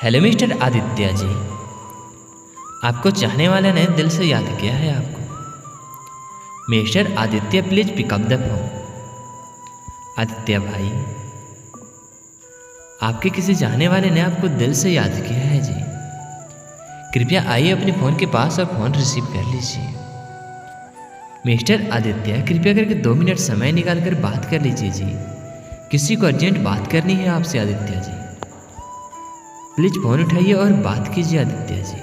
Hello mister Aditya ji, आपको चाहने वाले ने दिल से याद किया है आपको। Mister Aditya please pick up the phone. Aditya भाई, आपके किसी चाहने वाले ने आपको दिल से याद किया है जी। कृपया आइए अपने फ़ोन के पास और फ़ोन रिसीव कर लीजिए। मिस्टर आदित्य, कृपया करके 2 मिनट समय निकाल कर बात कर लीजिए जी। किसी को अर्जेंट बात करनी है आपसे आदित्य जी। प्लीज़ फ़ोन उठाइए और बात कीजिए आदित्य जी।